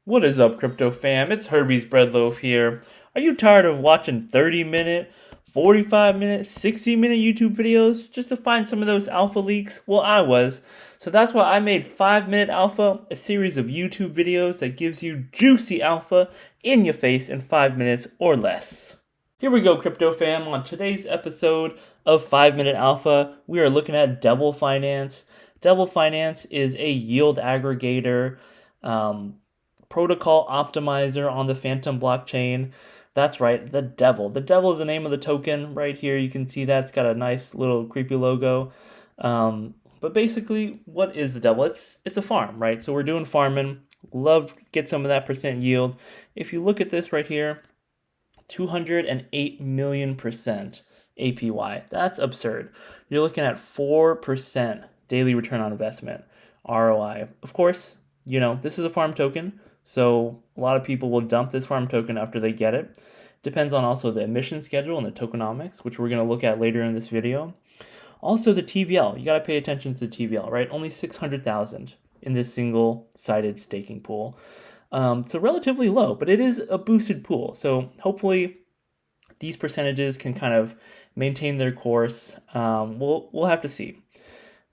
What is up, crypto fam? It's Herbie's Breadloaf here. Are you tired of watching 30-minute, 45-minute, 60-minute YouTube videos just to find some of those alpha leaks? Well, I was. So that's why I made 5-Minute Alpha, a series of YouTube videos that gives you juicy alpha in your face in 5 minutes or less. Here we go, crypto fam. On today's episode of 5-Minute Alpha, we are looking at Devil Finance. Devil Finance is a yield aggregator, protocol optimizer on the Fantom blockchain. That's right, the Devil. The Devil is the name of the token right here. You can see that it's got a nice little creepy logo. But basically, what is the Devil? It's a farm, right? So we're doing farming. Love get some of that percent yield. If you look at this right here, 208 million% APY. That's absurd. You're looking at 4% daily return on investment, ROI. Of course, this is a farm token, so a lot of people will dump this farm token after they get it. Depends on also the emission schedule and the tokenomics, which we're going to look at later in this video. Also the TVL. You got to pay attention to the TVL, right? Only 600,000 in this single-sided staking pool. So relatively low, but it is a boosted pool. So hopefully these percentages can kind of maintain their course. We'll have to see.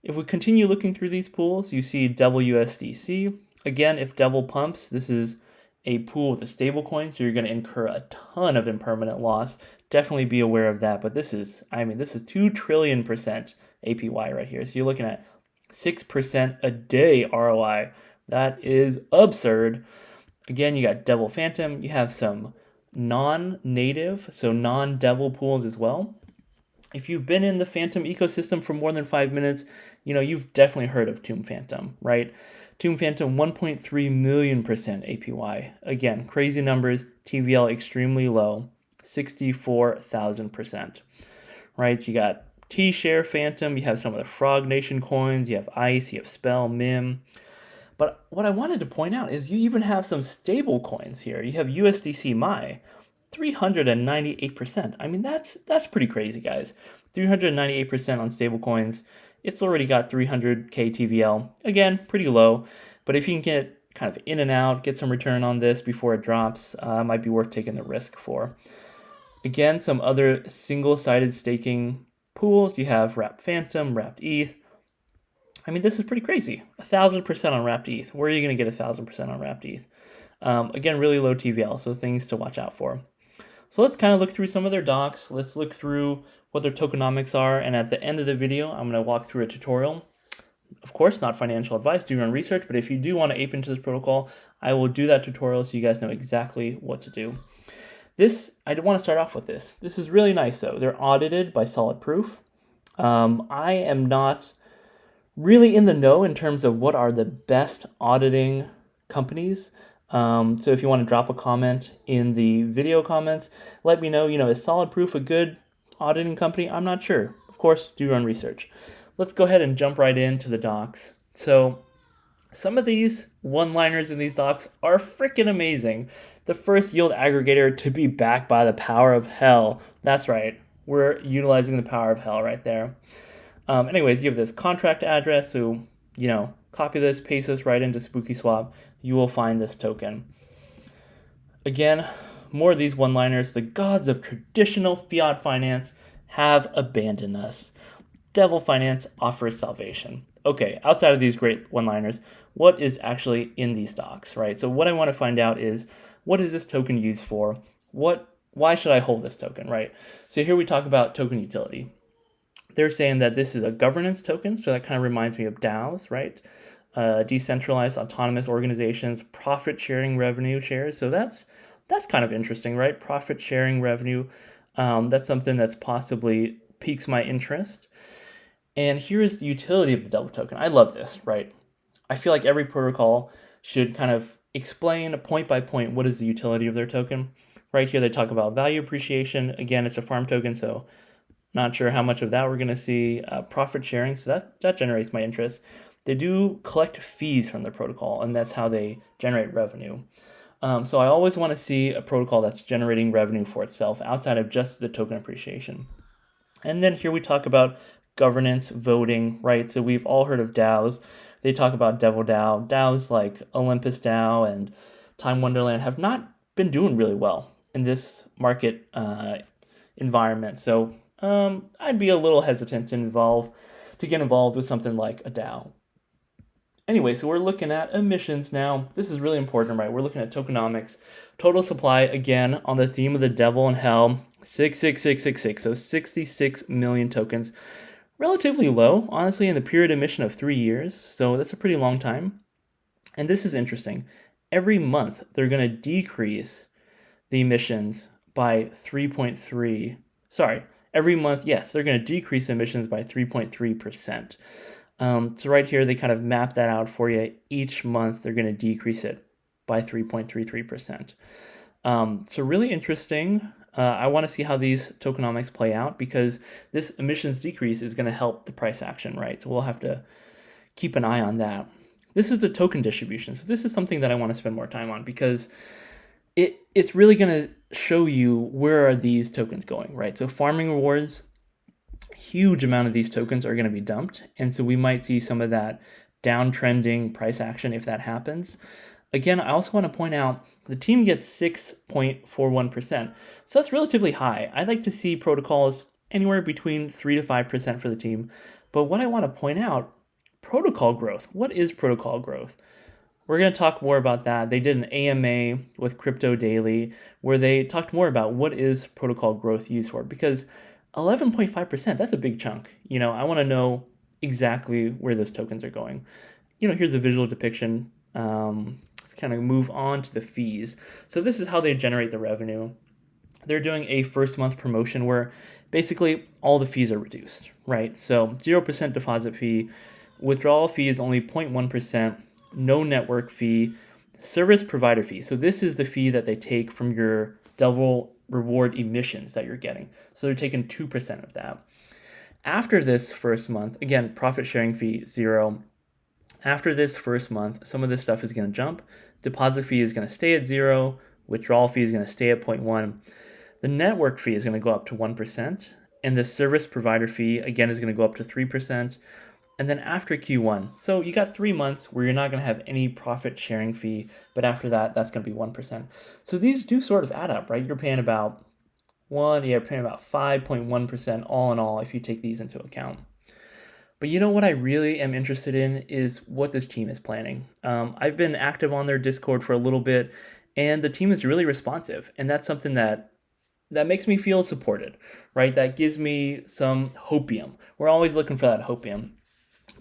If we continue looking through these pools, you see Devil USDC. Again, if Devil pumps, this is a pool with a stable coin, so you're going to incur a ton of impermanent loss. Definitely be aware of that. But this is 2 trillion% APY right here. So you're looking at 6% a day ROI. That is absurd. Again, you got Devil Fantom. You have some non-native, so non-Devil pools as well. If you've been in the Fantom ecosystem for more than 5 minutes, you've definitely heard of Tomb Fantom, right? Tomb Fantom, 1.3 million% APY. Again, crazy numbers. TVL extremely low, 64,000%. Right? You got T-Share Fantom. You have some of the Frog Nation coins. You have ICE. You have Spell, MIM. But what I wanted to point out is you even have some stable coins here. You have USDC MAI, 398%. That's pretty crazy, guys. 398% on stable coins. It's already got 300k TVL. Again, pretty low. But if you can get kind of in and out, get some return on this before it drops, might be worth taking the risk for. Again, some other single-sided staking pools. You have Wrapped Fantom, Wrapped ETH. This is pretty crazy. 1,000% on Wrapped ETH. Where are you going to get 1,000% on Wrapped ETH? Again, really low TVL, so things to watch out for. So let's kind of look through some of their docs. Let's look through what their tokenomics are. And at the end of the video, I'm going to walk through a tutorial. Of course, not financial advice. Do your own research. But if you do want to ape into this protocol, I will do that tutorial so you guys know exactly what to do. I want to start off with this. This is really nice, though. They're audited by Solid Proof. I am not really in the know in terms of what are the best auditing companies. So if you want to drop a comment in the video comments, let me know, is Solid Proof a good auditing company? I'm not sure. Of course, do your own research. Let's go ahead and jump right into the docs. So some of these one-liners in these docs are freaking amazing. The first yield aggregator to be backed by the power of hell. That's right. We're utilizing the power of hell right there. Anyways, you have this contract address, so, copy this, paste this right into SpookySwap. You will find this token. Again, more of these one-liners. The gods of traditional fiat finance have abandoned us. Devil Finance offers salvation. Okay, outside of these great one-liners, what is actually in these docs, right? So what I want to find out is, what is this token used for? Why should I hold this token, right? So here we talk about token utility. They're saying that this is a governance token, so that kind of reminds me of DAOs, right? Decentralized autonomous organizations, profit-sharing revenue shares. So that's kind of interesting, right? Profit-sharing revenue. That's something that's possibly piques my interest. And here is the utility of the Devil token. I love this, right? I feel like every protocol should kind of explain point by point what is the utility of their token. Right here they talk about value appreciation. Again, it's a farm token, so not sure how much of that we're going to see. Profit sharing, so that generates my interest. They do collect fees from the protocol, and that's how they generate revenue. So I always want to see a protocol that's generating revenue for itself outside of just the token appreciation. And then here we talk about governance, voting, right? So we've all heard of DAOs. They talk about Devil DAO, DAOs like Olympus DAO and Time Wonderland have not been doing really well in this market environment. So I'd be a little hesitant to get involved with something like a DAO. Anyway, so we're looking at emissions now. This is really important, right? We're looking at tokenomics. Total supply, again, on the theme of the devil and hell, 66666, so 66 million tokens. Relatively low, honestly, in the period emission of 3 years, so that's a pretty long time. And this is interesting. Every month, they're going to decrease the emissions by 3.3. Sorry, every month, yes, they're going to decrease emissions by 3.3%. So right here, they kind of map that out for you. Each month, they're going to decrease it by 3.33%. So really interesting. I want to see how these tokenomics play out because this emissions decrease is going to help the price action, right? So we'll have to keep an eye on that. This is the token distribution. So this is something that I want to spend more time on because it's really going to show you where are these tokens going, right? So farming rewards, huge amount of these tokens are going to be dumped. And so we might see some of that downtrending price action if that happens. Again, I also want to point out the team gets 6.41%. So that's relatively high. I'd like to see protocols anywhere between 3 to 5% for the team. But what I want to point out, protocol growth. What is protocol growth? We're going to talk more about that. They did an AMA with Crypto Daily where they talked more about what is protocol growth used for, because 11.5%, that's a big chunk. I want to know exactly where those tokens are going. Here's a visual depiction. Let's kind of move on to the fees. So this is how they generate the revenue. They're doing a first month promotion where basically all the fees are reduced, right? So 0% deposit fee, withdrawal fee is only 0.1%, no network fee, service provider fee. So this is the fee that they take from your Devil reward emissions that you're getting. So they're taking 2% of that. After this first month, again, profit sharing fee, 0. After this first month, some of this stuff is going to jump. Deposit fee is going to stay at 0. Withdrawal fee is going to stay at 0.1. The network fee is going to go up to 1%. And the service provider fee, again, is going to go up to 3%. And then after Q1, so you got 3 months where you're not going to have any profit sharing fee, but after that, that's going to be 1%. So these do sort of add up, right? You're paying about 5.1% all in all if you take these into account. But what I really am interested in is what this team is planning. I've been active on their Discord for a little bit, and the team is really responsive, and that's something that makes me feel supported, right? That gives me some hopium. We're always looking for that hopium.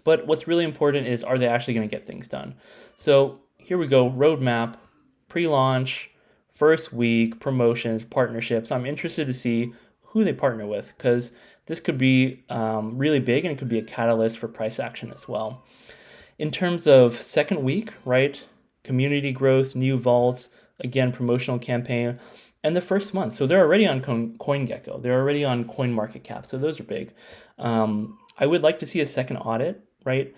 But what's really important is, are they actually going to get things done? So here we go, roadmap, pre-launch, first week, promotions, partnerships. I'm interested to see who they partner with because this could be really big and it could be a catalyst for price action as well. In terms of second week, right, community growth, new vaults, again, promotional campaign, and the first month. So they're already on CoinGecko. They're already on CoinMarketCap. So those are big. I would like to see a second audit, right?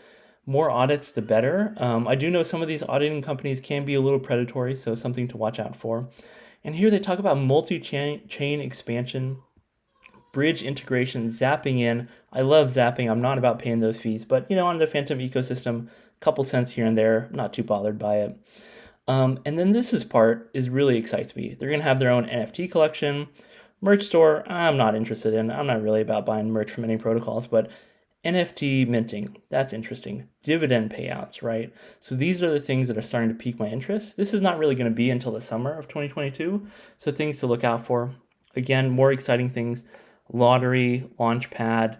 More audits, the better. I do know some of these auditing companies can be a little predatory, so something to watch out for. And here they talk about multi-chain expansion, bridge integration, zapping in. I love zapping. I'm not about paying those fees, but on the Fantom ecosystem, a couple cents here and there, not too bothered by it. And then this part really excites me. They're going to have their own NFT collection, merch store. I'm not interested in. I'm not really about buying merch from any protocols, but NFT minting, that's interesting. Dividend payouts, right? So these are the things that are starting to pique my interest. This is not really going to be until the summer of 2022, so things to look out for. Again, more exciting things, lottery, launchpad.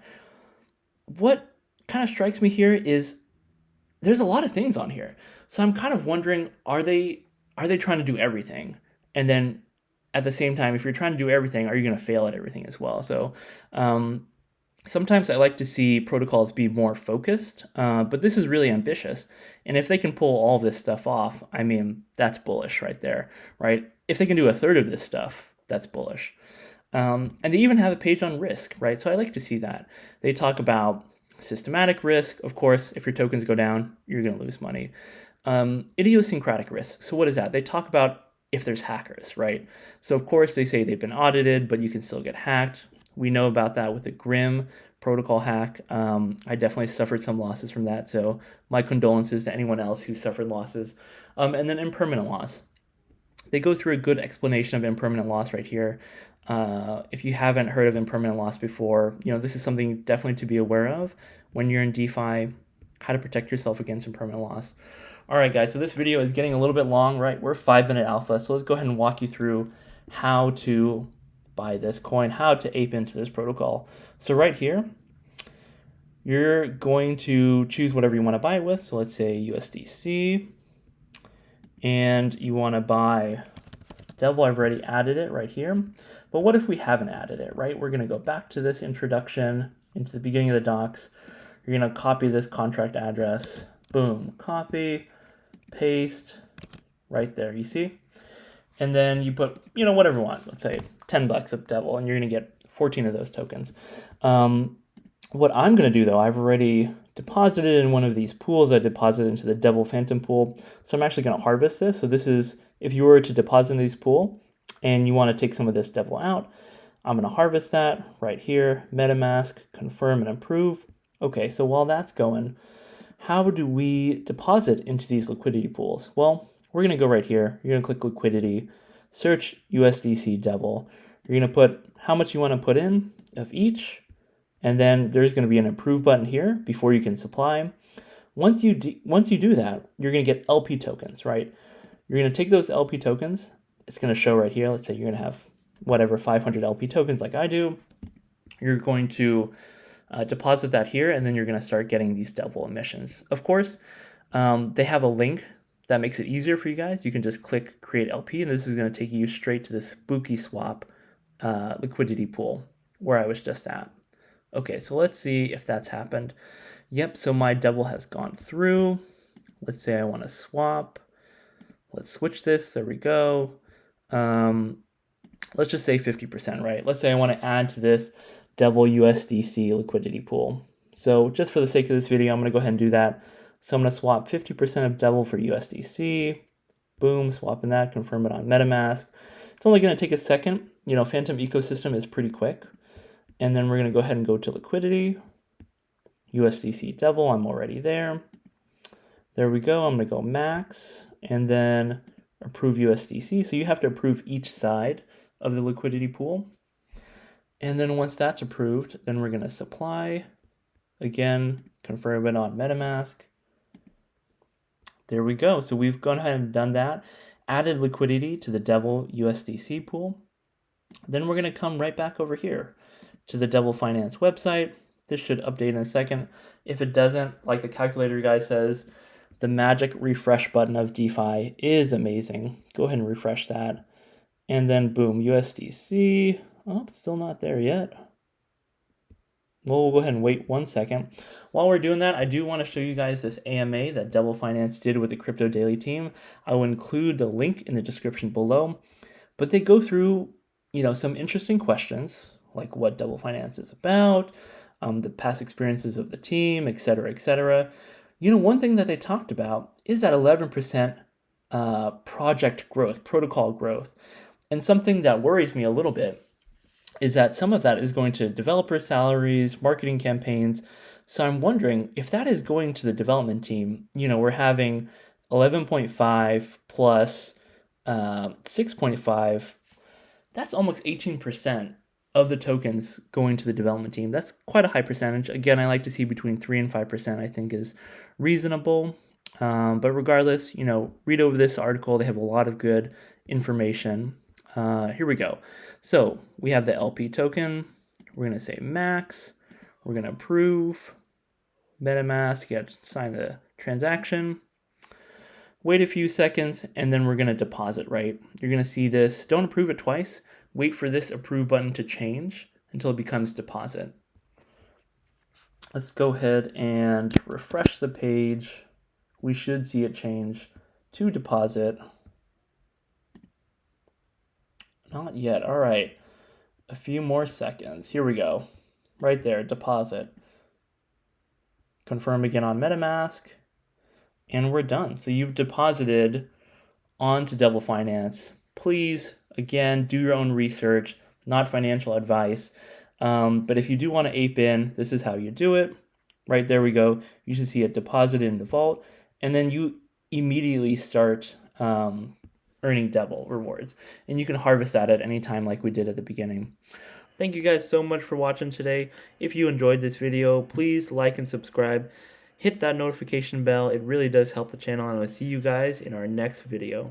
What kind of strikes me here is there's a lot of things on here. So I'm kind of wondering, are they trying to do everything? And then at the same time, if you're trying to do everything, are you going to fail at everything as well? So sometimes I like to see protocols be more focused, but this is really ambitious. And if they can pull all this stuff off, I mean, that's bullish right there, right? If they can do a third of this stuff, that's bullish. And they even have a page on risk, right? So I like to see that. They talk about systematic risk. Of course, if your tokens go down, you're going to lose money. Idiosyncratic risk. So what is that? They talk about if there's hackers, right? So of course they say they've been audited, but you can still get hacked. We know about that with the Grim protocol hack. I definitely suffered some losses from that. So my condolences to anyone else who suffered losses. And then impermanent loss. They go through a good explanation of impermanent loss right here. If you haven't heard of impermanent loss before, this is something definitely to be aware of when you're in DeFi, how to protect yourself against impermanent loss. All right, guys, so this video is getting a little bit long, right? We're 5-minute alpha, so let's go ahead and walk you through how to buy this coin, how to ape into this protocol. So right here, you're going to choose whatever you want to buy it with. So let's say USDC, and you want to buy Devil. I've already added it right here. But what if we haven't added it, right? We're going to go back to this introduction into the beginning of the docs. You're going to copy this contract address. Boom, copy, paste, right there, you see? And then you put, whatever you want. Let's say $10 of Devil, and you're going to get 14 of those tokens. What I'm going to do, though, I've already deposited in one of these pools. I deposited into the Devil Fantom pool. So I'm actually going to harvest this. So this is, if you were to deposit in this pool and you want to take some of this Devil out, I'm going to harvest that right here, MetaMask, confirm and approve. Okay, so while that's going, how do we deposit into these liquidity pools? Well, we're going to go right here. You're going to click liquidity, search USDC Devil. You're going to put how much you want to put in of each. And then there's going to be an approve button here before you can supply. Once you do that, you're going to get LP tokens, right? You're going to take those LP tokens. It's going to show right here. Let's say you're going to have whatever 500 LP tokens like I do. You're going to deposit that here, and then you're going to start getting these Devil emissions. Of course, they have a link that makes it easier for you guys. You can just click create LP, and this is going to take you straight to the Spooky Swap liquidity pool where I was just at. Okay, so let's see if that's happened. Yep, so my Devil has gone through. Let's say I want to swap. Let's switch this. There we go. Let's just say 50%, right? Let's say I want to add to this Devil USDC liquidity pool. So just for the sake of this video, I'm going to go ahead and do that. So I'm going to swap 50% of Devil for USDC. Boom, swapping that, confirm it on MetaMask. It's only going to take a second. Fantom ecosystem is pretty quick. And then we're going to go ahead and go to liquidity, USDC Devil. I'm already there. There we go. I'm going to go max and then approve USDC. So you have to approve each side of the liquidity pool. And then once that's approved, then we're going to supply. Again, confirm it on MetaMask. There we go. So we've gone ahead and done that. Added liquidity to the Devil USDC pool. Then we're going to come right back over here to the Devil Finance website. This should update in a second. If it doesn't, like the calculator guy says, the magic refresh button of DeFi is amazing. Go ahead and refresh that. And then boom, USDC. Oh, it's still not there yet. Well, we'll go ahead and wait 1 second. While we're doing that, I do want to show you guys this AMA that Devil Finance did with the Crypto Daily team. I will include the link in the description below. But they go through, some interesting questions, like what Devil Finance is about, the past experiences of the team, etc., etc. One thing that they talked about is that 11% project growth, protocol growth. And something that worries me a little bit is that some of that is going to developer salaries, marketing campaigns. So I'm wondering if that is going to the development team. We're having 11.5 plus 6.5. That's almost 18% of the tokens going to the development team. That's quite a high percentage. Again, I like to see between 3 and 5%, I think is reasonable. But regardless, read over this article. They have a lot of good information. Here we go. So we have the LP token. We're going to say max. We're going to approve. MetaMask, you have to sign the transaction. Wait a few seconds, and then we're going to deposit, right? You're going to see this. Don't approve it twice. Wait for this approve button to change until it becomes deposit. Let's go ahead and refresh the page. We should see it change to deposit. Not yet. All right. A few more seconds. Here we go. Right there, deposit. Confirm again on MetaMask. And we're done. So you've deposited onto Devil Finance. Please, again, do your own research, not financial advice. But if you do want to ape in, this is how you do it. Right there we go. You should see it deposited in the vault. And then you immediately start earning double rewards. And you can harvest that at any time like we did at the beginning. Thank you guys so much for watching today. If you enjoyed this video, please like and subscribe. Hit that notification bell. It really does help the channel, and I'll see you guys in our next video.